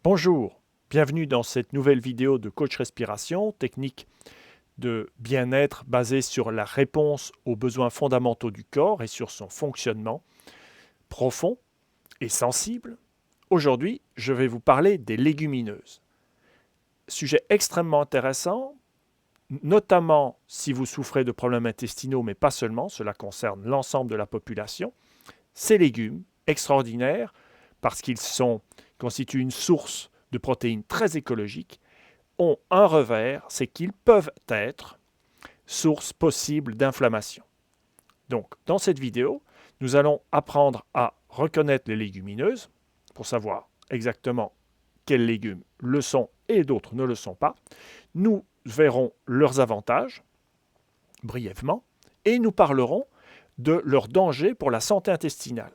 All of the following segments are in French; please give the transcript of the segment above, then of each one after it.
Bonjour, bienvenue dans cette nouvelle vidéo de Coach Respiration, technique de bien-être basée sur la réponse aux besoins fondamentaux du corps et sur son fonctionnement profond et sensible. Aujourd'hui, je vais vous parler des légumineuses. Sujet extrêmement intéressant, notamment si vous souffrez de problèmes intestinaux, mais pas seulement, cela concerne l'ensemble de la population. Ces légumes extraordinaires, parce qu'ils constituent une source de protéines très écologiques, ont un revers, c'est qu'ils peuvent être source possible d'inflammation. Donc, dans cette vidéo, nous allons apprendre à reconnaître les légumineuses pour savoir exactement quels légumes le sont et d'autres ne le sont pas. Nous verrons leurs avantages brièvement et nous parlerons de leurs dangers pour la santé intestinale.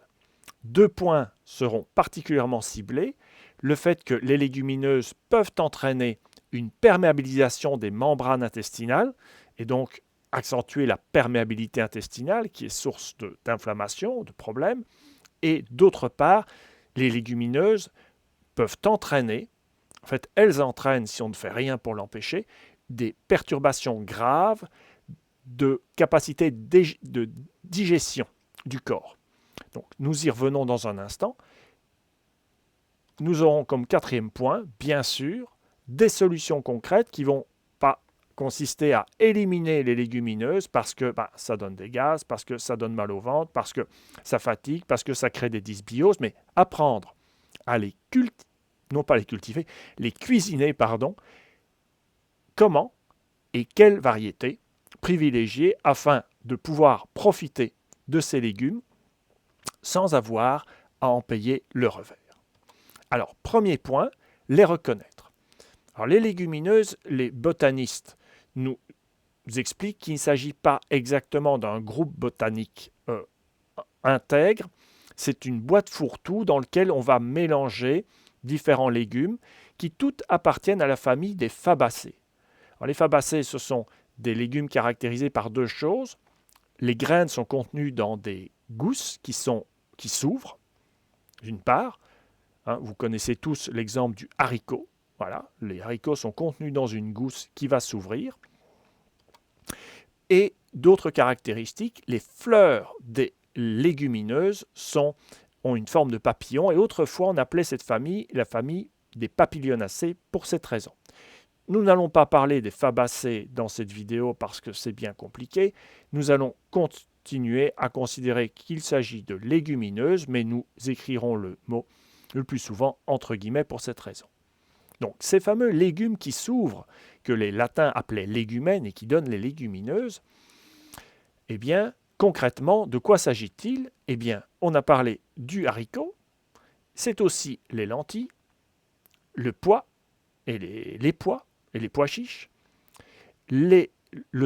Deux points seront particulièrement ciblés. Le fait que les légumineuses peuvent entraîner une perméabilisation des membranes intestinales et donc accentuer la perméabilité intestinale qui est source d'inflammation, de problèmes. Et d'autre part, les légumineuses peuvent entraîner, en fait elles entraînent, si on ne fait rien pour l'empêcher, des perturbations graves de capacité de digestion du corps. Donc, nous y revenons dans un instant. Nous aurons comme quatrième point, bien sûr, des solutions concrètes qui ne vont pas consister à éliminer les légumineuses parce que ça donne des gaz, parce que ça donne mal au ventre, parce que ça fatigue, parce que ça crée des dysbioses, mais apprendre à les cultiver, non pas les cultiver, les cuisiner, comment et quelle variété privilégier afin de pouvoir profiter de ces légumes sans avoir à en payer le revers. Alors, premier point, les reconnaître. Alors, les légumineuses, les botanistes nous expliquent qu'il ne s'agit pas exactement d'un groupe botanique intègre, c'est une boîte fourre-tout dans laquelle on va mélanger différents légumes qui toutes appartiennent à la famille des fabacées. Alors, les fabacées, ce sont des légumes caractérisés par deux choses. Les graines sont contenues dans des gousses qui s'ouvrent, d'une part. Vous connaissez tous l'exemple du haricot. Voilà, les haricots sont contenus dans une gousse qui va s'ouvrir. Et d'autres caractéristiques, les fleurs des légumineuses ont une forme de papillon. Et autrefois, on appelait cette famille la famille des papilionacées pour cette raison. Nous n'allons pas parler des fabacées dans cette vidéo parce que c'est bien compliqué. Nous allons continuer à considérer qu'il s'agit de légumineuses, mais nous écrirons le mot le plus souvent entre guillemets pour cette raison. Donc ces fameux légumes qui s'ouvrent, que les latins appelaient légumènes et qui donnent les légumineuses, eh bien, concrètement, de quoi s'agit-il? Eh bien, on a parlé du haricot, c'est aussi les lentilles, le pois et les pois et les pois chiches, le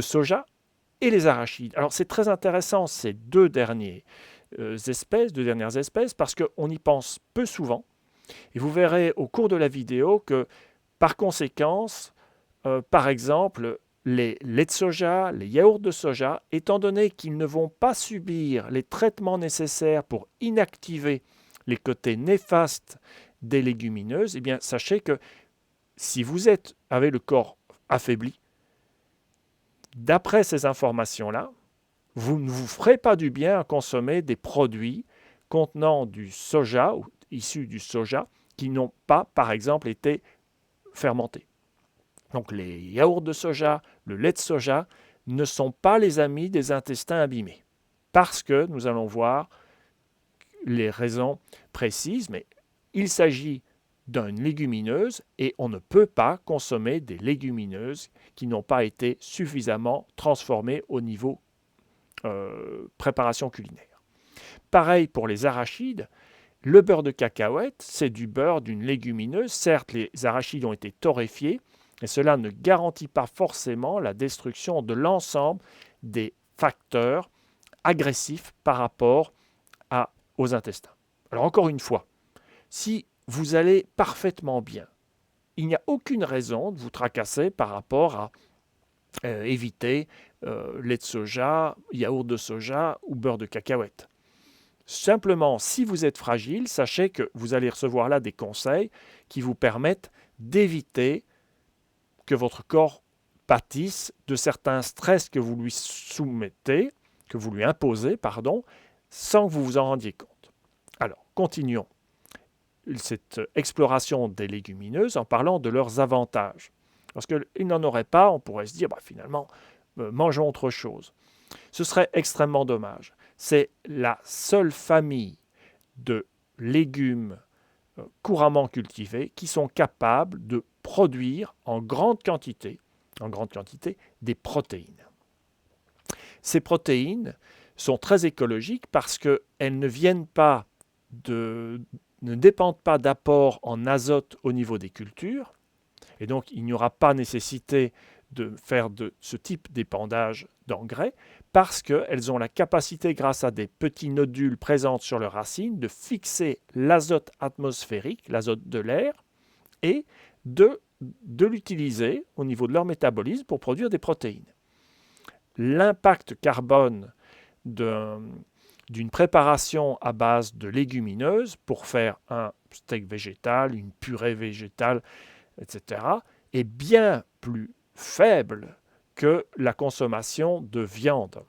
soja et les arachides. Alors c'est très intéressant ces deux dernières espèces, parce qu'on y pense peu souvent. Et vous verrez au cours de la vidéo que, par conséquence, par exemple, les laits de soja, les yaourts de soja, étant donné qu'ils ne vont pas subir les traitements nécessaires pour inactiver les côtés néfastes des légumineuses, eh bien, sachez que si vous avez le corps affaibli, d'après ces informations-là, vous ne vous ferez pas du bien à consommer des produits contenant du soja ou issus du soja qui n'ont pas, par exemple, été fermentés. Donc les yaourts de soja, le lait de soja ne sont pas les amis des intestins abîmés. Parce que nous allons voir les raisons précises, mais il s'agit d'une légumineuse et on ne peut pas consommer des légumineuses qui n'ont pas été suffisamment transformées au niveau préparation culinaire. Pareil pour les arachides, le beurre de cacahuète, c'est du beurre d'une légumineuse. Certes, les arachides ont été torréfiés, mais cela ne garantit pas forcément la destruction de l'ensemble des facteurs agressifs par rapport aux intestins. Alors encore une fois, si vous allez parfaitement bien, il n'y a aucune raison de vous tracasser par rapport à éviter lait de soja, yaourt de soja ou beurre de cacahuète. Simplement, si vous êtes fragile, sachez que vous allez recevoir là des conseils qui vous permettent d'éviter que votre corps pâtisse de certains stress que vous lui soumettez, que vous lui imposez, pardon, sans que vous vous en rendiez compte. Alors, continuons cette exploration des légumineuses en parlant de leurs avantages. Parce qu'il n'en aurait pas, on pourrait se dire, finalement, mangeons autre chose. Ce serait extrêmement dommage. C'est la seule famille de légumes couramment cultivés qui sont capables de produire en grande quantité des protéines. Ces protéines sont très écologiques parce qu'elles ne dépendent pas d'apports en azote au niveau des cultures, et donc il n'y aura pas nécessité de faire de ce type d'épandage d'engrais, parce qu'elles ont la capacité, grâce à des petits nodules présents sur leurs racines, de fixer l'azote atmosphérique, l'azote de l'air, et de l'utiliser au niveau de leur métabolisme pour produire des protéines. L'impact carbone d'une préparation à base de légumineuses pour faire un steak végétal, une purée végétale, etc., est bien plus faible que la consommation de viande,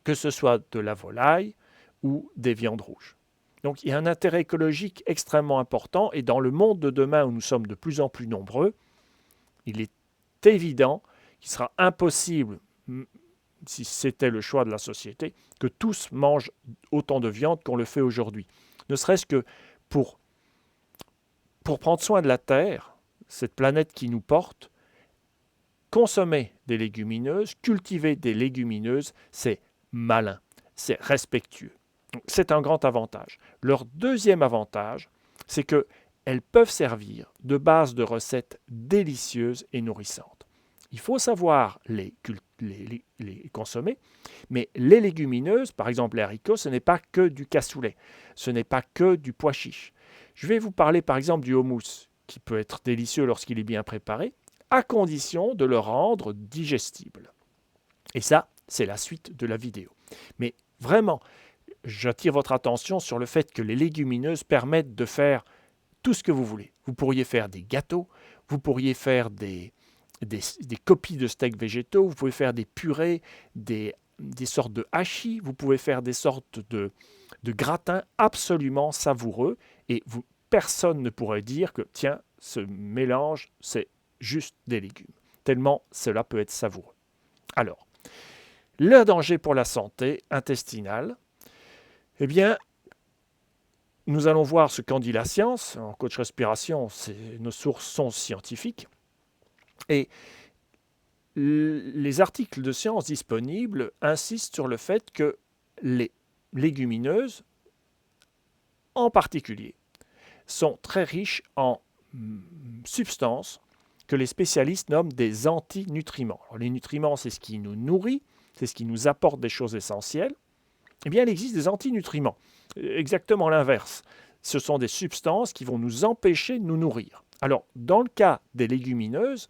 que ce soit de la volaille ou des viandes rouges. Donc il y a un intérêt écologique extrêmement important, et dans le monde de demain où nous sommes de plus en plus nombreux, il est évident qu'il sera impossible, si c'était le choix de la société, que tous mangent autant de viande qu'on le fait aujourd'hui. Ne serait-ce que pour prendre soin de la Terre, cette planète qui nous porte, consommer des légumineuses, cultiver des légumineuses, c'est malin, c'est respectueux. C'est un grand avantage. Leur deuxième avantage, c'est qu'elles peuvent servir de base de recettes délicieuses et nourrissantes. Il faut savoir les consommer, mais les légumineuses, par exemple les haricots, ce n'est pas que du cassoulet, ce n'est pas que du pois chiche. Je vais vous parler par exemple du houmous, qui peut être délicieux lorsqu'il est bien préparé, à condition de le rendre digestible. Et ça, c'est la suite de la vidéo. Mais vraiment, j'attire votre attention sur le fait que les légumineuses permettent de faire tout ce que vous voulez. Vous pourriez faire des gâteaux, vous pourriez faire des copies de steaks végétaux, vous pouvez faire des purées, des sortes de hachis, vous pouvez faire des sortes de gratins absolument savoureux, et personne ne pourrait dire que, tiens, ce mélange, c'est juste des légumes, tellement cela peut être savoureux. Alors, le danger pour la santé intestinale, eh bien, nous allons voir ce qu'en dit la science. En coach respiration, nos sources sont scientifiques. Et les articles de science disponibles insistent sur le fait que les légumineuses, en particulier, sont très riches en substances que les spécialistes nomment des antinutriments. Alors, les nutriments, c'est ce qui nous nourrit, c'est ce qui nous apporte des choses essentielles. Eh bien, il existe des antinutriments, exactement l'inverse. Ce sont des substances qui vont nous empêcher de nous nourrir. Alors, dans le cas des légumineuses,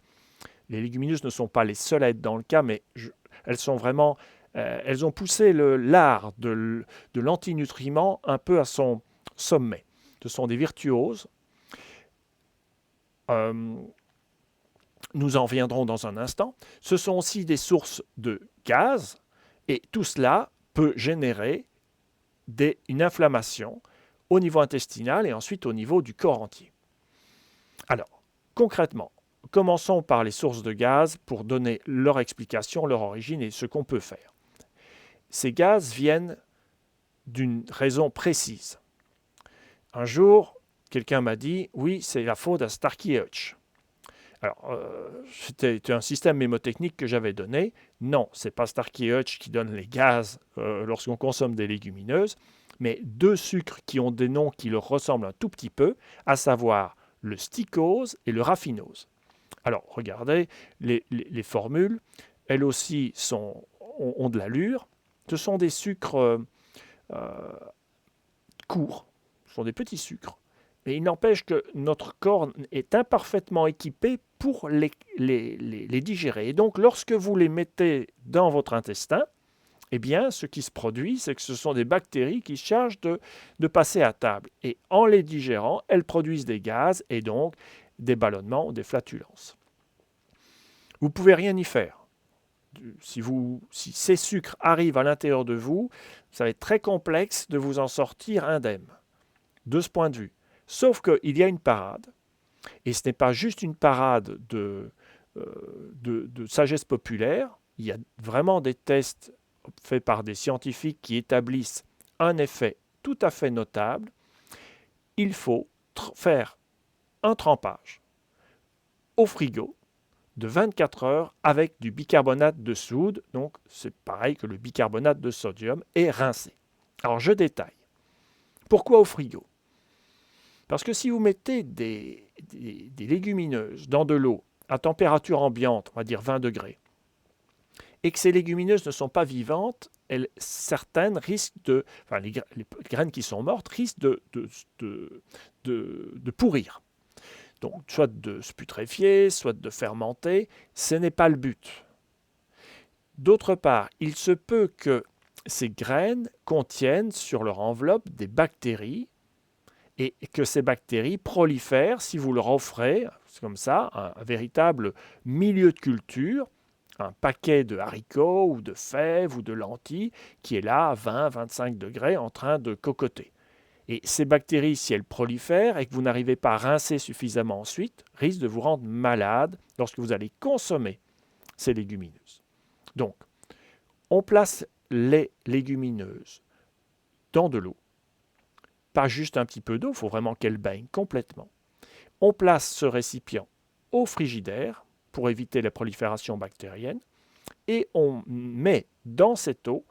les légumineuses ne sont pas les seules à être dans le cas, mais elles sont vraiment, elles ont poussé l'art de l'antinutriment un peu à son sommet. Ce sont des virtuoses. Nous en reviendrons dans un instant. Ce sont aussi des sources de gaz, et tout cela peut générer une inflammation au niveau intestinal et ensuite au niveau du corps entier. Alors, concrètement, commençons par les sources de gaz pour donner leur explication, leur origine et ce qu'on peut faire. Ces gaz viennent d'une raison précise. Un jour, quelqu'un m'a dit « Oui, c'est la faute à Starkey Hutch ». Alors, c'était un système mémotechnique que j'avais donné. Non, ce n'est pas Starkey Hutch qui donne les gaz lorsqu'on consomme des légumineuses, mais deux sucres qui ont des noms qui leur ressemblent un tout petit peu, à savoir le sticose et le raffinose. Alors, regardez, les formules, elles aussi ont de l'allure. Ce sont des sucres courts, ce sont des petits sucres. Mais il n'empêche que notre corps est imparfaitement équipé pour les digérer. Et donc, lorsque vous les mettez dans votre intestin, Eh bien, ce qui se produit, c'est que ce sont des bactéries qui se chargent de passer à table. Et en les digérant, elles produisent des gaz et donc des ballonnements ou des flatulences. Vous ne pouvez rien y faire. Si ces sucres arrivent à l'intérieur de vous, ça va être très complexe de vous en sortir indemne, de ce point de vue. Sauf qu'il y a une parade, et ce n'est pas juste une parade de sagesse populaire, il y a vraiment des tests faits par des scientifiques qui établissent un effet tout à fait notable. Il faut faire un trempage au frigo de 24 heures avec du bicarbonate de soude, donc c'est pareil que le bicarbonate de sodium, et rincé. Alors je détaille. Pourquoi au frigo? Parce que si vous mettez des légumineuses dans de l'eau à température ambiante, on va dire 20 degrés, et que ces légumineuses ne sont pas vivantes, certaines risquent de, enfin les graines qui sont mortes risquent de pourrir. Donc soit de se putréfier, soit de fermenter, ce n'est pas le but. D'autre part, il se peut que ces graines contiennent sur leur enveloppe des bactéries et que ces bactéries prolifèrent si vous leur offrez, comme ça, un véritable milieu de culture, un paquet de haricots ou de fèves ou de lentilles qui est là à 20-25 degrés en train de cocoter. Et ces bactéries, si elles prolifèrent et que vous n'arrivez pas à rincer suffisamment ensuite, risquent de vous rendre malade lorsque vous allez consommer ces légumineuses. Donc, on place les légumineuses dans de l'eau. Pas juste un petit peu d'eau, il faut vraiment qu'elles baignent complètement. On place ce récipient au frigidaire pour éviter la prolifération bactérienne et on met dans cette eau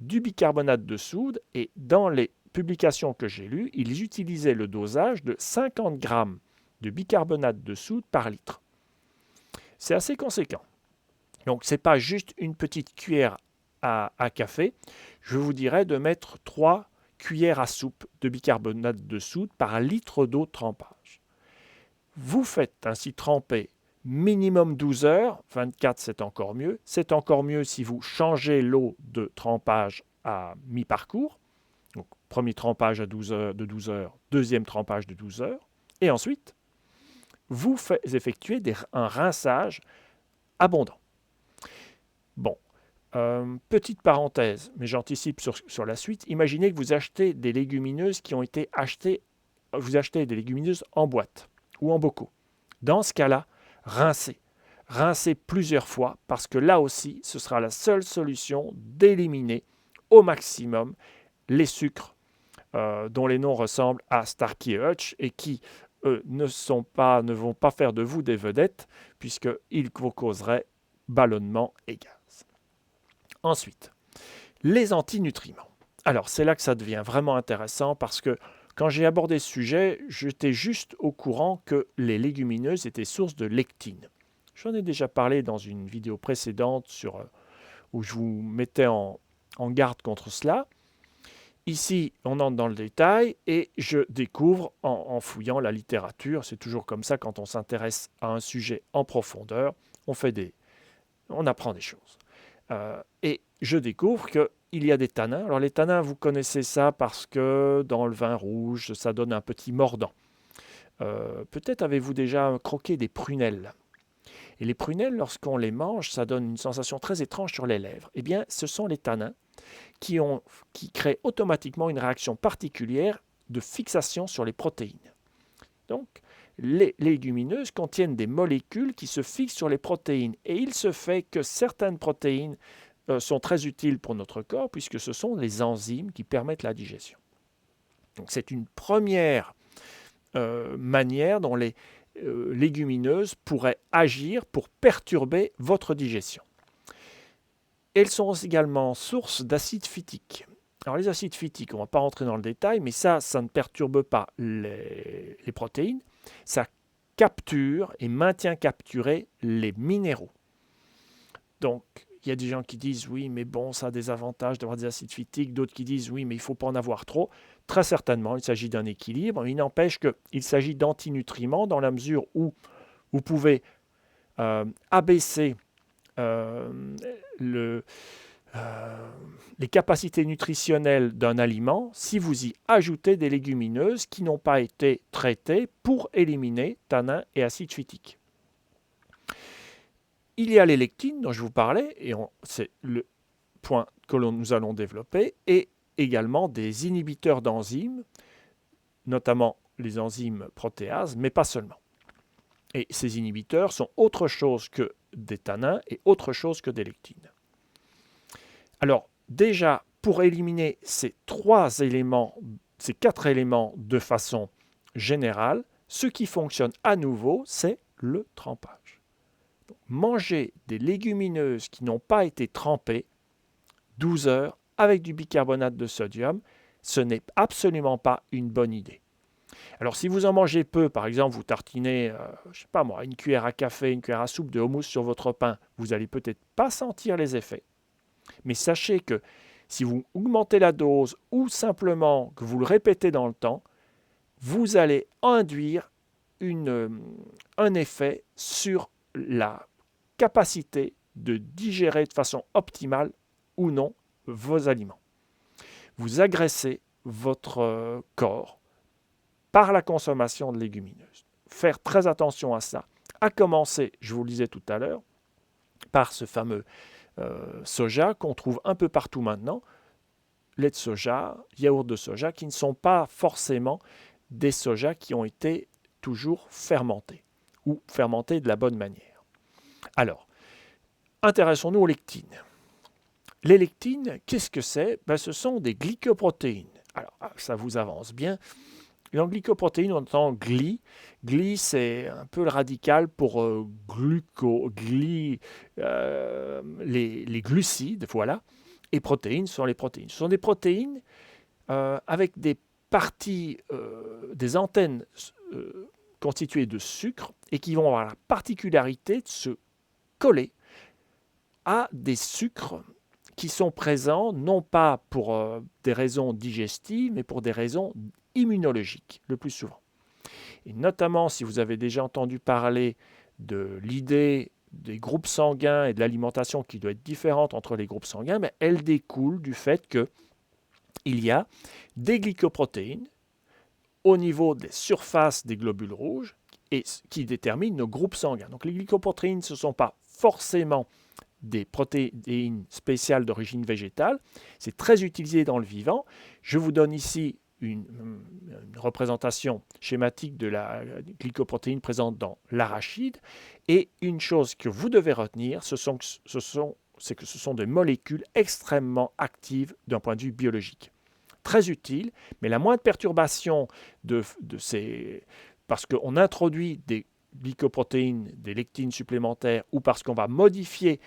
du bicarbonate de soude et dans les publications que j'ai lues, ils utilisaient le dosage de 50 grammes de bicarbonate de soude par litre. C'est assez conséquent. Donc ce n'est pas juste une petite cuillère à café, je vous dirais de mettre 3 cuillères à soupe de bicarbonate de soude par litre d'eau de trempage. Vous faites ainsi tremper minimum 12 heures, 24 c'est encore mieux. C'est encore mieux si vous changez l'eau de trempage à mi-parcours. Donc, premier trempage à 12 heures, de 12 heures, deuxième trempage de 12 heures. Et ensuite, vous effectuez un rinçage abondant. Bon, petite parenthèse, mais j'anticipe sur la suite. Imaginez que vous achetez des légumineuses qui ont été achetées, vous achetez des légumineuses en boîte ou en bocaux. Dans ce cas-là, rincez. Rincez plusieurs fois parce que là aussi, ce sera la seule solution d'éliminer au maximum les sucres dont les noms ressemblent à Starkey et Hutch et qui ne vont pas faire de vous des vedettes puisqu'ils vous causeraient ballonnement et gaz. Ensuite, les antinutriments. Alors, c'est là que ça devient vraiment intéressant parce que quand j'ai abordé ce sujet, j'étais juste au courant que les légumineuses étaient source de lectine. J'en ai déjà parlé dans une vidéo précédente où je vous mettais en garde contre cela. Ici, on entre dans le détail et je découvre en fouillant la littérature, c'est toujours comme ça quand on s'intéresse à un sujet en profondeur, on apprend des choses. Et je découvre qu'il y a des tanins. Alors les tanins, vous connaissez ça parce que dans le vin rouge, ça donne un petit mordant. Peut-être avez-vous déjà croqué des prunelles. Et les prunelles, lorsqu'on les mange, ça donne une sensation très étrange sur les lèvres. Eh bien, ce sont les tanins qui créent automatiquement une réaction particulière de fixation sur les protéines. Donc, les légumineuses contiennent des molécules qui se fixent sur les protéines. Et il se fait que certaines protéines sont très utiles pour notre corps puisque ce sont les enzymes qui permettent la digestion. Donc, c'est une première manière dont les légumineuses pourraient agir pour perturber votre digestion. Elles sont également source d'acides phytiques. Alors les acides phytiques, on ne va pas rentrer dans le détail, mais ça ne perturbe pas les protéines, ça capture et maintient capturés les minéraux. Donc, il y a des gens qui disent oui, mais bon, ça a des avantages d'avoir des acides phytiques, d'autres qui disent oui, mais il ne faut pas en avoir trop. Très certainement, il s'agit d'un équilibre. Il n'empêche qu'il s'agit d'antinutriments dans la mesure où vous pouvez abaisser les capacités nutritionnelles d'un aliment si vous y ajoutez des légumineuses qui n'ont pas été traitées pour éliminer tanins et acide phytique. Il y a les lectines dont je vous parlais, et c'est le point que nous allons développer, et également des inhibiteurs d'enzymes, notamment les enzymes protéases, mais pas seulement. Et ces inhibiteurs sont autre chose que des tanins et autre chose que des lectines. Alors, déjà, pour éliminer ces quatre éléments de façon générale, ce qui fonctionne à nouveau, c'est le trempage. Donc, manger des légumineuses qui n'ont pas été trempées 12 heures avec du bicarbonate de sodium, ce n'est absolument pas une bonne idée. Alors, si vous en mangez peu, par exemple, vous tartinez, je sais pas moi, une cuillère à café, une cuillère à soupe de houmous sur votre pain, vous n'allez peut-être pas sentir les effets. Mais sachez que si vous augmentez la dose ou simplement que vous le répétez dans le temps, vous allez induire un effet sur la capacité de digérer de façon optimale ou non vos aliments. Vous agressez votre corps par la consommation de légumineuses. Faire très attention à ça. À commencer, je vous le disais tout à l'heure, par ce fameux soja qu'on trouve un peu partout maintenant, lait de soja, yaourt de soja, qui ne sont pas forcément des sojas qui ont été toujours fermentés ou fermentés de la bonne manière. Alors, intéressons-nous aux lectines. Les lectines, qu'est-ce que c'est? Ce sont des glycoprotéines. Alors, ça vous avance bien. Dans glycoprotéines, on entend gly. Gly, c'est un peu le radical pour les glucides, voilà. Et protéines sont les protéines. Ce sont des protéines avec des parties, des antennes constituées de sucre et qui vont avoir la particularité de se coller à des sucres qui sont présents non pas pour des raisons digestives, mais pour des raisons immunologiques, le plus souvent. Et notamment, si vous avez déjà entendu parler de l'idée des groupes sanguins et de l'alimentation qui doit être différente entre les groupes sanguins, elle découle du fait qu'il y a des glycoprotéines au niveau des surfaces des globules rouges et qui déterminent nos groupes sanguins. Donc les glycoprotéines, ce ne sont pas forcément des protéines spéciales d'origine végétale. C'est très utilisé dans le vivant. Je vous donne ici une représentation schématique de la glycoprotéine présente dans l'arachide. Et une chose que vous devez retenir, c'est que ce sont des molécules extrêmement actives d'un point de vue biologique. Très utiles, mais la moindre perturbation de ces... Parce qu'on introduit des glycoprotéines, des lectines supplémentaires, ou parce qu'on va modifier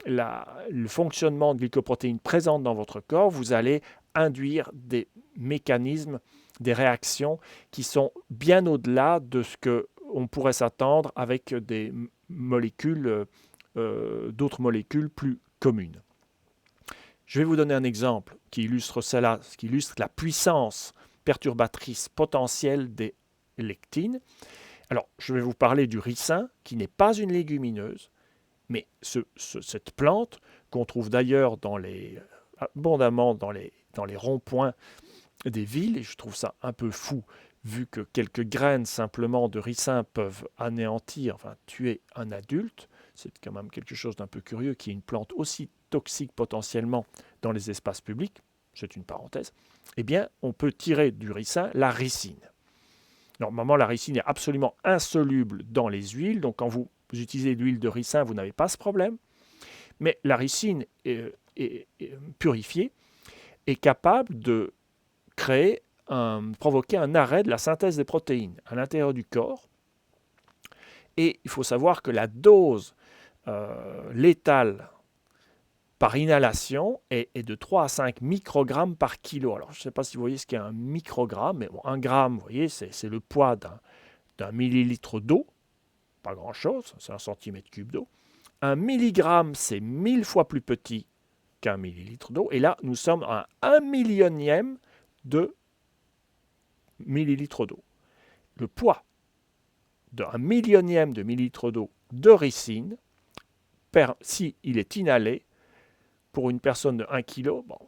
le fonctionnement de glycoprotéines présentes dans votre corps, vous allez induire des mécanismes, des réactions qui sont bien au-delà de ce qu'on pourrait s'attendre avec des molécules, d'autres molécules plus communes. Je vais vous donner un exemple qui illustre cela, qui illustre la puissance perturbatrice potentielle des lectines. Alors, je vais vous parler du ricin, qui n'est pas une légumineuse, mais cette plante, qu'on trouve d'ailleurs abondamment dans les ronds-points des villes, et je trouve ça un peu fou, vu que quelques graines simplement de ricin peuvent anéantir, tuer un adulte, c'est quand même quelque chose d'un peu curieux qu'il y ait une plante aussi toxique potentiellement dans les espaces publics, c'est une parenthèse, eh bien, on peut tirer du ricin la ricine. Normalement, la ricine est absolument insoluble dans les huiles, donc quand vous utilisez de l'huile de ricin, vous n'avez pas ce problème. Mais la ricine purifiée est capable de provoquer un arrêt de la synthèse des protéines à l'intérieur du corps. Et il faut savoir que la dose létale par inhalation est de 3 à 5 microgrammes par kilo. Alors, je ne sais pas si vous voyez ce qu'est un microgramme, mais bon, 1 gramme, vous voyez, c'est le poids d'un millilitre d'eau. Pas grand-chose, c'est 1 centimètre cube d'eau. 1 milligramme, c'est 1000 fois plus petit qu'un millilitre d'eau. Et là, nous sommes à 1 millionième de millilitre d'eau. Le poids d'un millionième de millilitre d'eau de ricine, s'il est inhalé, pour une personne de 1 kg, bon,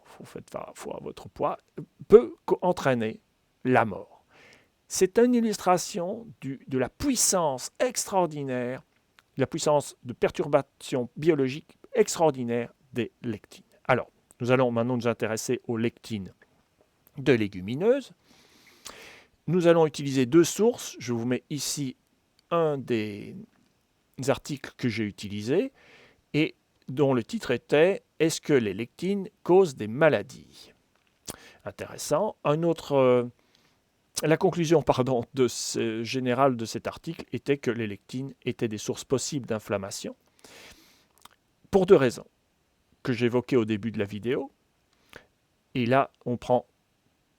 faut à votre poids, peut entraîner la mort. C'est une illustration de la puissance extraordinaire, la puissance de perturbation biologique extraordinaire des lectines. Alors, nous allons maintenant nous intéresser aux lectines de légumineuses. Nous allons utiliser deux sources. Je vous mets ici un des articles que j'ai utilisés et dont le titre était « Est-ce que les lectines causent des maladies ?» Intéressant. La conclusion générale de cet article était que les lectines étaient des sources possibles d'inflammation pour deux raisons que j'évoquais au début de la vidéo. Et là, on prend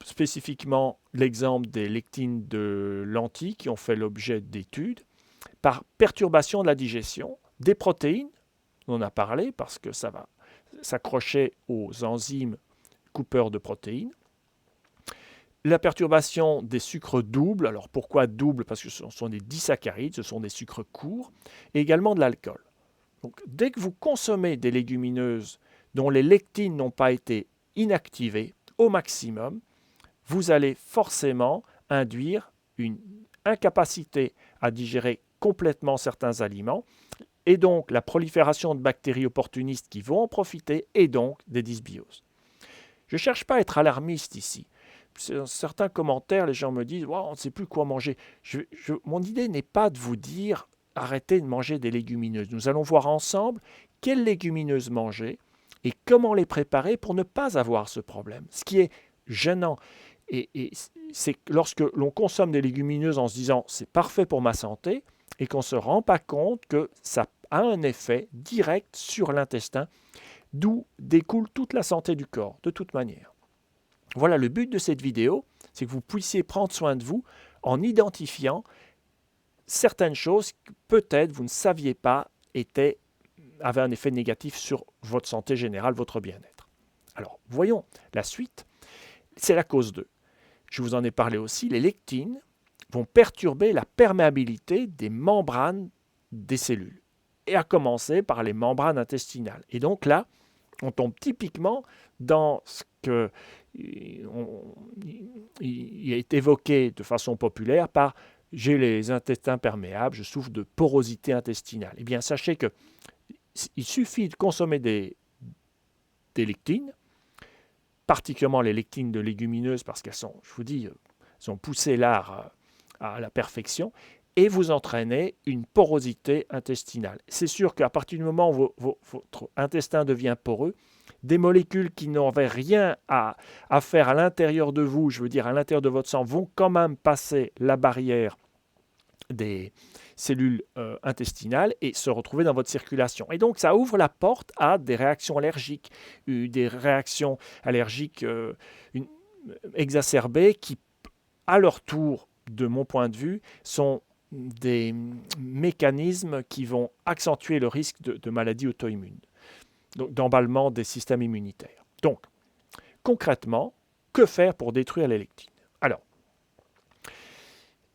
spécifiquement l'exemple des lectines de lentilles qui ont fait l'objet d'études par perturbation de la digestion des protéines, on en a parlé parce que ça va s'accrocher aux enzymes coupeurs de protéines. La perturbation des sucres doubles, alors pourquoi double? Parce que ce sont des disaccharides, ce sont des sucres courts, et également de l'alcool. Donc, dès que vous consommez des légumineuses dont les lectines n'ont pas été inactivées au maximum, vous allez forcément induire une incapacité à digérer complètement certains aliments, et donc la prolifération de bactéries opportunistes qui vont en profiter, et donc des dysbioses. Je ne cherche pas à être alarmiste ici. Dans certains commentaires, les gens me disent wow, « on ne sait plus quoi manger ». Mon idée n'est pas de vous dire « arrêtez de manger des légumineuses ». Nous allons voir ensemble quelles légumineuses manger et comment les préparer pour ne pas avoir ce problème. Ce qui est gênant, c'est lorsque l'on consomme des légumineuses en se disant « c'est parfait pour ma santé » et qu'on ne se rend pas compte que ça a un effet direct sur l'intestin, d'où découle toute la santé du corps, de toute manière. Voilà, le but de cette vidéo, c'est que vous puissiez prendre soin de vous en identifiant certaines choses que peut-être vous ne saviez pas avaient un effet négatif sur votre santé générale, votre bien-être. Alors, voyons la suite. C'est la cause 2. Je vous en ai parlé aussi, les lectines vont perturber la perméabilité des membranes des cellules, et à commencer par les membranes intestinales. Et donc là, on tombe typiquement dans ce qui est évoqué de façon populaire par « j'ai les intestins perméables, je souffre de porosité intestinale ». Eh bien, sachez qu'il suffit de consommer des lectines, particulièrement les lectines de légumineuses, parce qu'elles sont, je vous dis, elles ont poussé l'art à la perfection, et vous entraînez une porosité intestinale. C'est sûr qu'à partir du moment où votre intestin devient poreux, des molécules qui n'avaient rien à faire à l'intérieur de vous, je veux dire à l'intérieur de votre sang, vont quand même passer la barrière des cellules intestinales et se retrouver dans votre circulation. Et donc, ça ouvre la porte à des réactions allergiques exacerbées qui, à leur tour, de mon point de vue, sont des mécanismes qui vont accentuer le risque de maladies auto-immunes, donc d'emballement des systèmes immunitaires. Donc, concrètement, que faire pour détruire les lectines? Alors,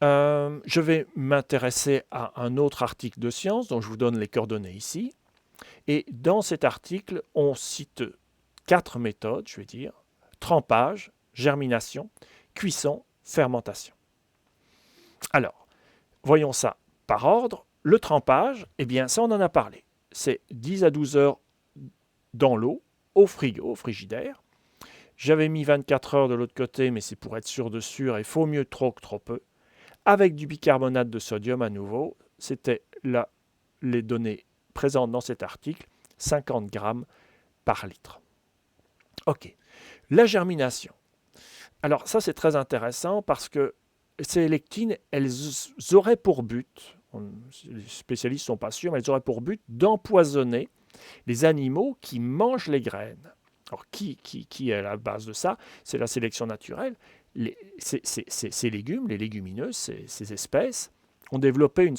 je vais m'intéresser à un autre article de Science, dont je vous donne les coordonnées ici. Et dans cet article, on cite 4 méthodes, je vais dire, trempage, germination, cuisson, fermentation. Alors, voyons ça par ordre. Le trempage, eh bien, ça on en a parlé. C'est 10 à 12 heures dans l'eau, au frigo, au frigidaire. J'avais mis 24 heures de l'autre côté, mais c'est pour être sûr de sûr, il faut mieux trop que trop peu. Avec du bicarbonate de sodium à nouveau, c'était là les données présentes dans cet article, 50 grammes par litre. Ok, la germination. Alors ça c'est très intéressant parce que ces lectines, elles auraient pour but, les spécialistes ne sont pas sûrs, mais elles auraient pour but d'empoisonner les animaux qui mangent les graines. Alors qui est à la base de ça? C'est la sélection naturelle. Ces légumes, les légumineuses, ces espèces, ont développé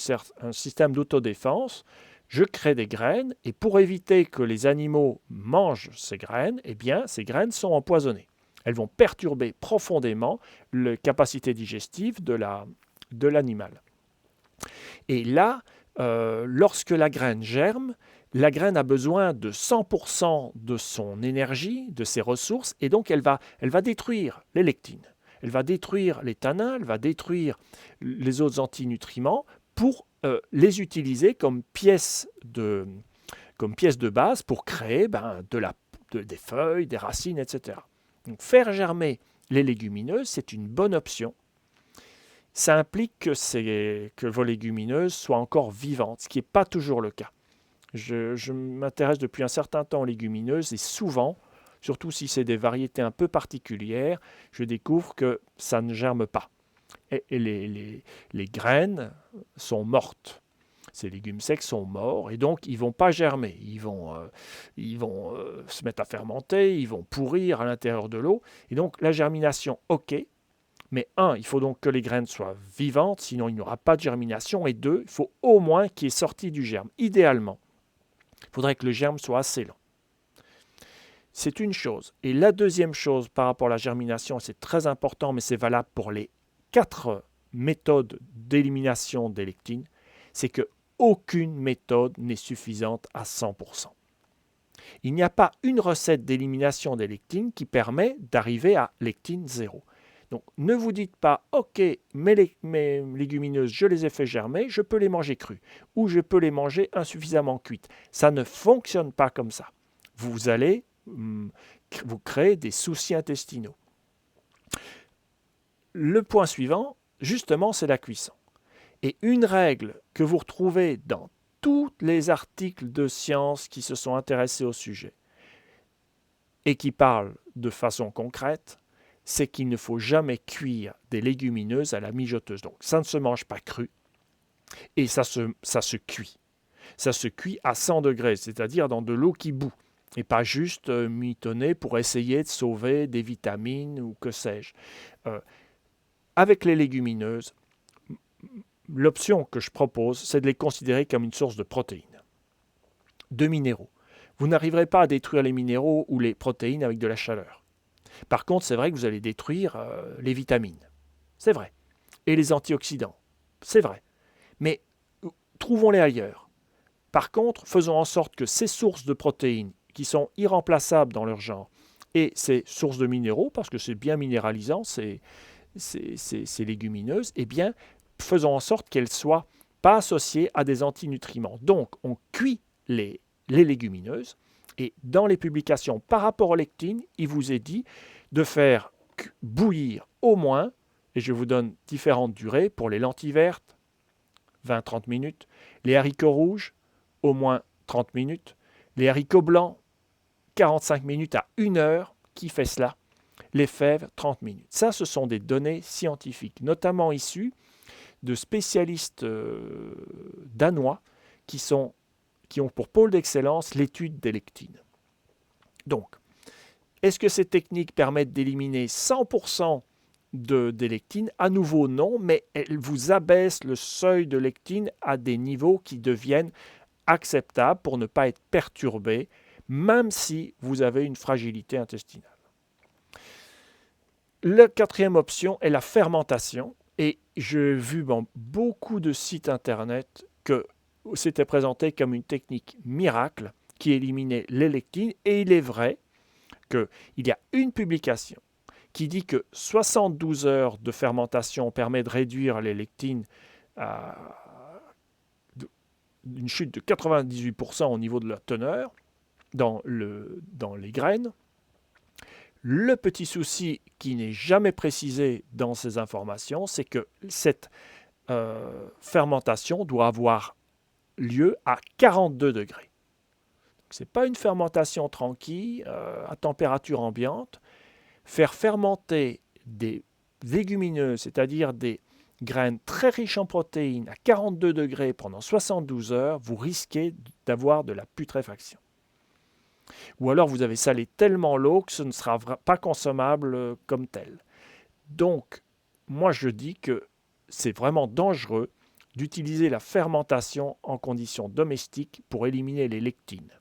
un système d'autodéfense. Je crée des graines et pour éviter que les animaux mangent ces graines, eh bien, ces graines sont empoisonnées. Elles vont perturber profondément la capacité digestive de l'animal. Et là, lorsque la graine germe, la graine a besoin de 100% de son énergie, de ses ressources, et donc elle va détruire les lectines. Elle va détruire les tanins, elle va détruire les autres antinutriments pour les utiliser comme pièces de base pour créer des feuilles, des racines, etc. Donc faire germer les légumineuses, c'est une bonne option. Ça implique que vos légumineuses soient encore vivantes, ce qui n'est pas toujours le cas. Je m'intéresse depuis un certain temps aux légumineuses et souvent, surtout si c'est des variétés un peu particulières, je découvre que ça ne germe pas. Et les graines sont mortes. Ces légumes secs sont morts et donc ils ne vont pas germer. Ils vont se mettre à fermenter, ils vont pourrir à l'intérieur de l'eau. Et donc la germination, ok, mais il faut donc que les graines soient vivantes, sinon il n'y aura pas de germination. Et deux, il faut au moins qu'il y ait sorti du germe. Idéalement, il faudrait que le germe soit assez long. C'est une chose. Et la deuxième chose par rapport à la germination, c'est très important, mais c'est valable pour les 4 méthodes d'élimination des lectines, c'est qu'aucune méthode n'est suffisante à 100%. Il n'y a pas une recette d'élimination des lectines qui permet d'arriver à lectine 0. Donc ne vous dites pas, ok, mes légumineuses, je les ai fait germer, je peux les manger crues, ou je peux les manger insuffisamment cuites. Ça ne fonctionne pas comme ça. Vous allez vous créer des soucis intestinaux. Le point suivant, justement, c'est la cuisson. Et une règle que vous retrouvez dans tous les articles de science qui se sont intéressés au sujet et qui parlent de façon concrète, c'est qu'il ne faut jamais cuire des légumineuses à la mijoteuse. Donc ça ne se mange pas cru et ça se cuit. Ça se cuit à 100 degrés, c'est-à-dire dans de l'eau qui bout et pas juste mitonner pour essayer de sauver des vitamines ou que sais-je. Avec les légumineuses, l'option que je propose, c'est de les considérer comme une source de protéines, de minéraux. Vous n'arriverez pas à détruire les minéraux ou les protéines avec de la chaleur. Par contre, c'est vrai que vous allez détruire les vitamines. C'est vrai. Et les antioxydants. C'est vrai. Mais trouvons-les ailleurs. Par contre, faisons en sorte que ces sources de protéines, qui sont irremplaçables dans leur genre, et ces sources de minéraux, parce que c'est bien minéralisant, ces légumineuses, eh bien, faisons en sorte qu'elles ne soient pas associées à des antinutriments. Donc, on cuit les légumineuses, et dans les publications par rapport aux lectines, il vous est dit de faire bouillir au moins, et je vous donne différentes durées, pour les lentilles vertes, 20-30 minutes, les haricots rouges, au moins 30 minutes, les haricots blancs, 45 minutes à 1 heure, qui fait cela? Les fèves, 30 minutes. Ça, ce sont des données scientifiques, notamment issues de spécialistes danois qui ont pour pôle d'excellence l'étude des lectines. Donc, est-ce que ces techniques permettent d'éliminer 100% des lectines? À nouveau, non, mais elles vous abaissent le seuil de lectine à des niveaux qui deviennent acceptables pour ne pas être perturbés, même si vous avez une fragilité intestinale. La quatrième option est la fermentation. Et j'ai vu dans beaucoup de sites internet que c'était présenté comme une technique miracle qui éliminait les lectines. Et il est vrai qu'il y a une publication qui dit que 72 heures de fermentation permet de réduire les lectines à une chute de 98% au niveau de la teneur dans les graines. Le petit souci qui n'est jamais précisé dans ces informations, c'est que cette fermentation doit avoir lieu à 42 degrés. Ce n'est pas une fermentation tranquille, à température ambiante. Faire fermenter des légumineuses, c'est-à-dire des graines très riches en protéines, à 42 degrés pendant 72 heures, vous risquez d'avoir de la putréfaction. Ou alors vous avez salé tellement l'eau que ce ne sera pas consommable comme tel. Donc, moi je dis que c'est vraiment dangereux d'utiliser la fermentation en conditions domestiques pour éliminer les lectines.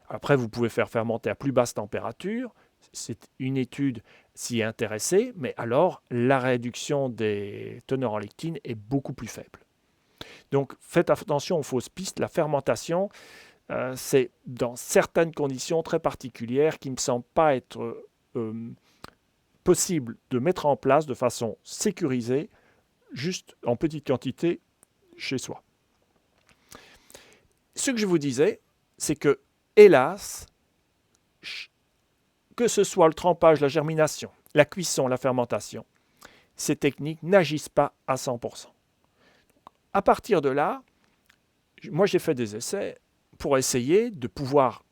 Après, vous pouvez faire fermenter à plus basse température. C'est une étude s'y est intéressée, mais alors la réduction des teneurs en lectine est beaucoup plus faible. Donc faites attention aux fausses pistes. La fermentation, c'est dans certaines conditions très particulières qui ne me semblent pas être possible de mettre en place de façon sécurisée, juste en petite quantité chez soi. Ce que je vous disais, c'est que, hélas, que ce soit le trempage, la germination, la cuisson, la fermentation, ces techniques n'agissent pas à 100%. À partir de là, moi j'ai fait des essais pour essayer de pouvoir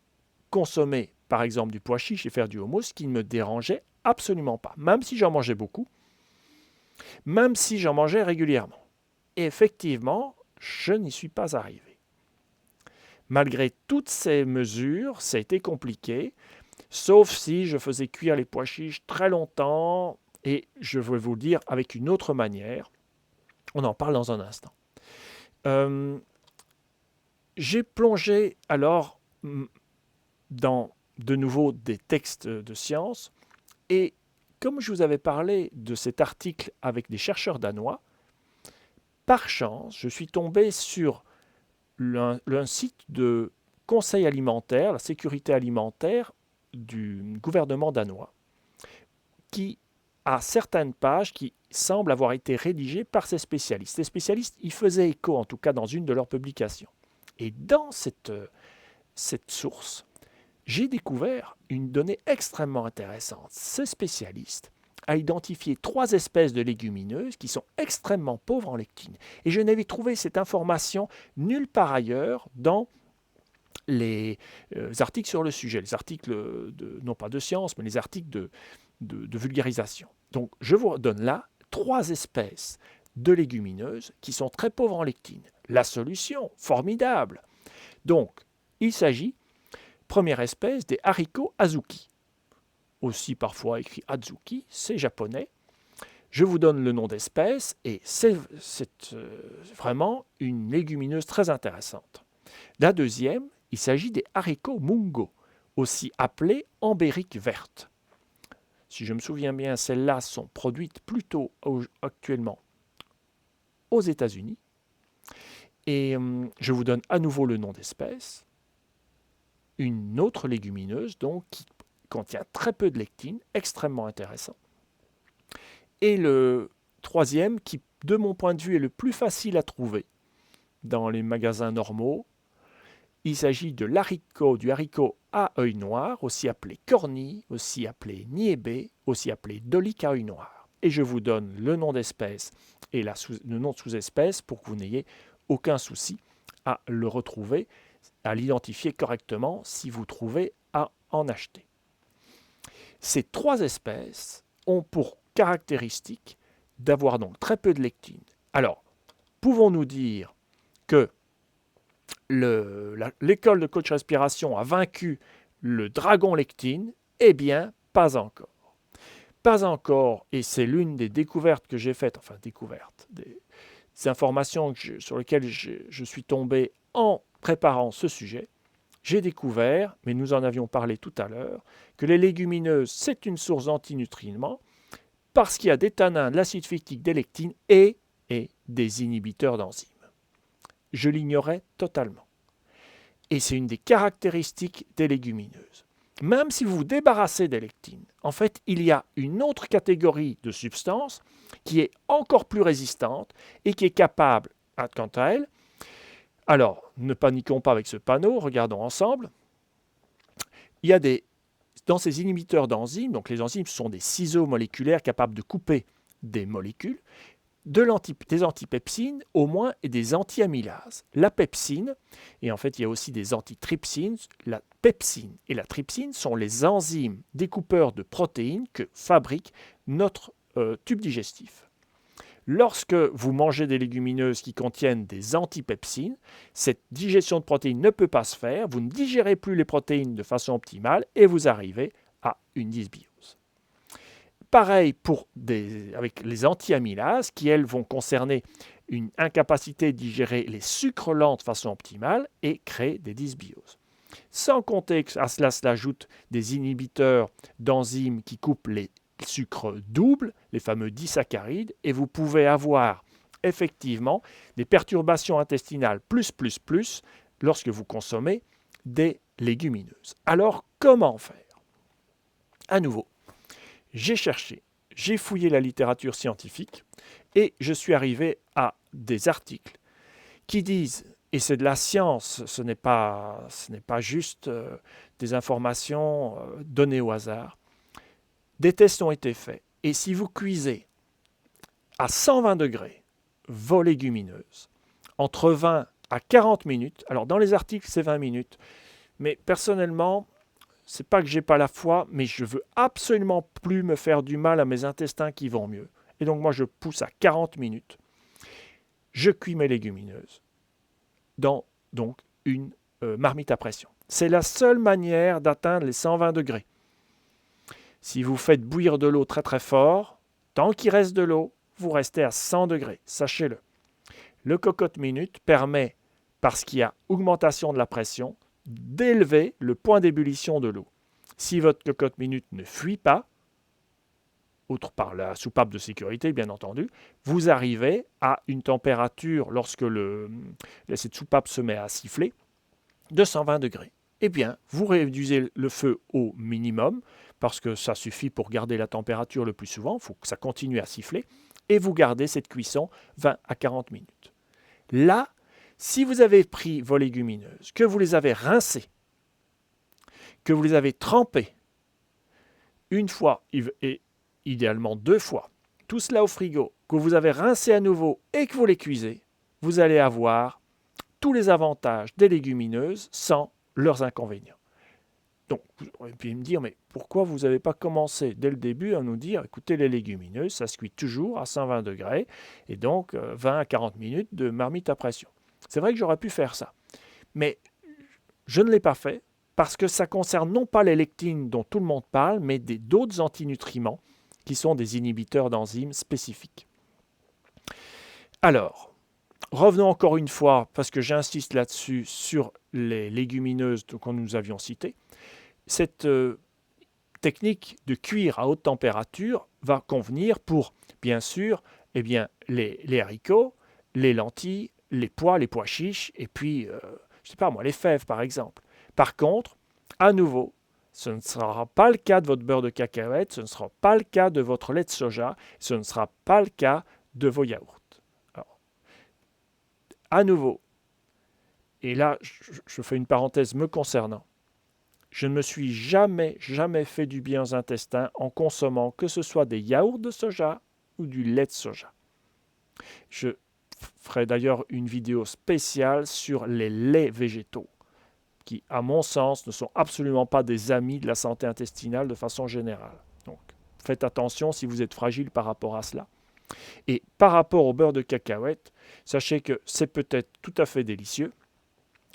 consommer par exemple du pois chiche et faire du houmous qui ne me dérangeait absolument pas, même si j'en mangeais beaucoup, même si j'en mangeais régulièrement. Et effectivement, je n'y suis pas arrivé. Malgré toutes ces mesures, ça a été compliqué, sauf si je faisais cuire les pois chiches très longtemps, et je vais vous le dire avec une autre manière. On en parle dans un instant. J'ai plongé alors dans de nouveau des textes de sciences, et comme je vous avais parlé de cet article avec des chercheurs danois, par chance, je suis tombé sur un site de conseil alimentaire, la sécurité alimentaire du gouvernement danois, qui a certaines pages qui semblent avoir été rédigées par ces spécialistes. Ces spécialistes y faisaient écho, en tout cas dans une de leurs publications. Et dans cette source, j'ai découvert une donnée extrêmement intéressante. Ce spécialiste a identifié 3 espèces de légumineuses qui sont extrêmement pauvres en lectine. Et je n'avais trouvé cette information nulle part ailleurs dans les articles sur le sujet, les articles, non pas de science, mais les articles de vulgarisation. Donc je vous donne là 3 espèces de légumineuses qui sont très pauvres en lectine. La solution, formidable. Donc, il s'agit, première espèce, des haricots azuki. Aussi parfois écrit Azuki, c'est japonais. Je vous donne le nom d'espèce et c'est vraiment une légumineuse très intéressante. La deuxième, il s'agit des haricots mungo, aussi appelés ambériques vertes. Si je me souviens bien, celles-là sont produites plutôt actuellement aux États-Unis. Et je vous donne à nouveau le nom d'espèce. Une autre légumineuse donc qui contient très peu de lectine, extrêmement intéressant. Et le troisième, qui de mon point de vue est le plus facile à trouver dans les magasins normaux, il s'agit de du haricot à œil noir, aussi appelé corny, aussi appelé niébé, aussi appelé dolique à œil noir. Et je vous donne le nom d'espèce et le nom de sous-espèce pour que vous n'ayez aucun souci à le retrouver, à l'identifier correctement si vous trouvez à en acheter. Ces 3 espèces ont pour caractéristique d'avoir donc très peu de lectine. Alors, pouvons-nous dire que l'école de coach respiration a vaincu le dragon lectine? Eh bien, pas encore. Pas encore, et c'est l'une des découvertes que j'ai faites, des informations sur lesquelles je suis tombé en préparant ce sujet. J'ai découvert, mais nous en avions parlé tout à l'heure, que les légumineuses, c'est une source d'antinutriments parce qu'il y a des tanins, de l'acide phytique, des lectines et des inhibiteurs d'enzymes. Je l'ignorais totalement. Et c'est une des caractéristiques des légumineuses. Même si vous vous débarrassez des lectines, en fait, il y a une autre catégorie de substances qui est encore plus résistante et qui est capable, quant à elle. Alors, ne paniquons pas avec ce panneau, regardons ensemble. Il y a dans ces inhibiteurs d'enzymes, donc les enzymes sont des ciseaux moléculaires capables de couper des molécules, des antipepsines au moins et des antiamylases. La pepsine, et en fait il y a aussi des antitrypsines, la pepsine et la trypsine sont les enzymes découpeurs de protéines que fabrique notre tube digestif. Lorsque vous mangez des légumineuses qui contiennent des antipepsines, cette digestion de protéines ne peut pas se faire, vous ne digérez plus les protéines de façon optimale et vous arrivez à une dysbiose. Pareil avec les antiamylases qui, elles, vont concerner une incapacité de digérer les sucres lents de façon optimale et créer des dysbioses. Sans compter qu'à cela s'ajoutent des inhibiteurs d'enzymes qui coupent les sucres doubles, les fameux disaccharides, et vous pouvez avoir effectivement des perturbations intestinales lorsque vous consommez des légumineuses. Alors, comment faire? À nouveau, j'ai cherché, j'ai fouillé la littérature scientifique et je suis arrivé à des articles qui disent, et c'est de la science, ce n'est pas juste des informations données au hasard, des tests ont été faits. Et si vous cuisez à 120 degrés vos légumineuses, entre 20 à 40 minutes, alors dans les articles c'est 20 minutes, mais personnellement, c'est pas que j'ai pas la foi, mais je veux absolument plus me faire du mal à mes intestins qui vont mieux. Et donc moi je pousse à 40 minutes. Je cuis mes légumineuses dans donc une marmite à pression. C'est la seule manière d'atteindre les 120 degrés. Si vous faites bouillir de l'eau très très fort, tant qu'il reste de l'eau, vous restez à 100 degrés, sachez-le. Le cocotte minute permet, parce qu'il y a augmentation de la pression, d'élever le point d'ébullition de l'eau. Si votre cocotte minute ne fuit pas, outre par la soupape de sécurité bien entendu, vous arrivez à une température, lorsque cette soupape se met à siffler, de 120 degrés. Eh bien, vous réduisez le feu au minimum, parce que ça suffit pour garder la température le plus souvent, il faut que ça continue à siffler, et vous gardez cette cuisson 20 à 40 minutes. Là, si vous avez pris vos légumineuses, que vous les avez rincées, que vous les avez trempées, une fois et idéalement 2 fois, tout cela au frigo, que vous avez rincé à nouveau et que vous les cuisez, vous allez avoir tous les avantages des légumineuses sans leurs inconvénients. Donc, vous auriez pu me dire, mais pourquoi vous n'avez pas commencé dès le début à nous dire, écoutez, les légumineuses, ça se cuit toujours à 120 degrés, et donc 20 à 40 minutes de marmite à pression. C'est vrai que j'aurais pu faire ça, mais je ne l'ai pas fait parce que ça concerne non pas les lectines dont tout le monde parle, mais d'autres antinutriments qui sont des inhibiteurs d'enzymes spécifiques. Alors, revenons encore une fois, parce que j'insiste là-dessus, sur les légumineuses que nous avions citées. Cette technique de cuire à haute température va convenir pour, bien sûr, les haricots, les lentilles, les pois chiches, et puis, je ne sais pas moi, les fèves par exemple. Par contre, à nouveau, ce ne sera pas le cas de votre beurre de cacahuète, ce ne sera pas le cas de votre lait de soja, ce ne sera pas le cas de vos yaourts. Alors, à nouveau, et là je fais une parenthèse me concernant, je ne me suis jamais fait du bien aux intestins en consommant que ce soit des yaourts de soja ou du lait de soja. Je ferai d'ailleurs une vidéo spéciale sur les laits végétaux, qui, à mon sens, ne sont absolument pas des amis de la santé intestinale de façon générale. Donc, faites attention si vous êtes fragile par rapport à cela. Et par rapport au beurre de cacahuète, sachez que c'est peut-être tout à fait délicieux,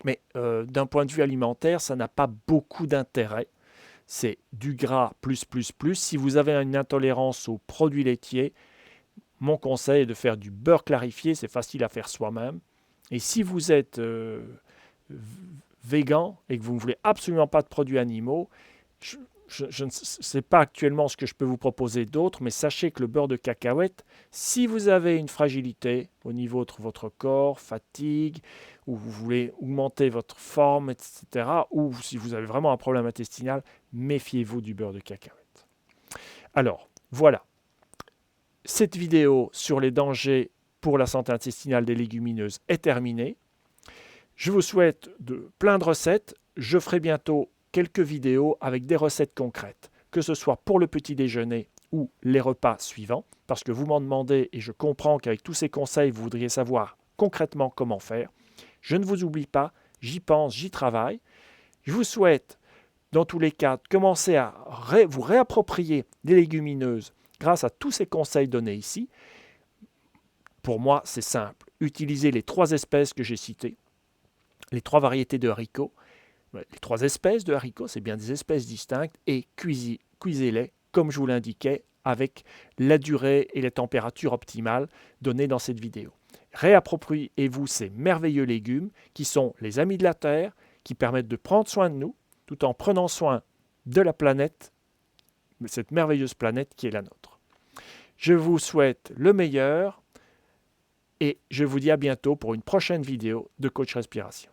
mais d'un point de vue alimentaire, ça n'a pas beaucoup d'intérêt. C'est du gras plus. Si vous avez une intolérance aux produits laitiers, mon conseil est de faire du beurre clarifié, c'est facile à faire soi-même. Et si vous êtes végan et que vous ne voulez absolument pas de produits animaux, je ne sais pas actuellement ce que je peux vous proposer d'autre, mais sachez que le beurre de cacahuète, si vous avez une fragilité au niveau de votre corps, fatigue, ou vous voulez augmenter votre forme, etc., ou si vous avez vraiment un problème intestinal, méfiez-vous du beurre de cacahuète. Alors, voilà. Cette vidéo sur les dangers pour la santé intestinale des légumineuses est terminée. Je vous souhaite plein de recettes. Je ferai bientôt quelques vidéos avec des recettes concrètes, que ce soit pour le petit déjeuner ou les repas suivants, parce que vous m'en demandez et je comprends qu'avec tous ces conseils, vous voudriez savoir concrètement comment faire. Je ne vous oublie pas, j'y pense, j'y travaille. Je vous souhaite, dans tous les cas, de commencer à vous réapproprier des légumineuses grâce à tous ces conseils donnés ici. Pour moi, c'est simple. Utilisez les 3 espèces que j'ai citées, les 3 variétés de haricots. Les 3 espèces de haricots, c'est bien des espèces distinctes, et cuisez-les, comme je vous l'indiquais, avec la durée et les températures optimales données dans cette vidéo. Réappropriez-vous ces merveilleux légumes qui sont les amis de la Terre, qui permettent de prendre soin de nous, tout en prenant soin de la planète, cette merveilleuse planète qui est la nôtre. Je vous souhaite le meilleur. et je vous dis à bientôt pour une prochaine vidéo de Coach Respiration.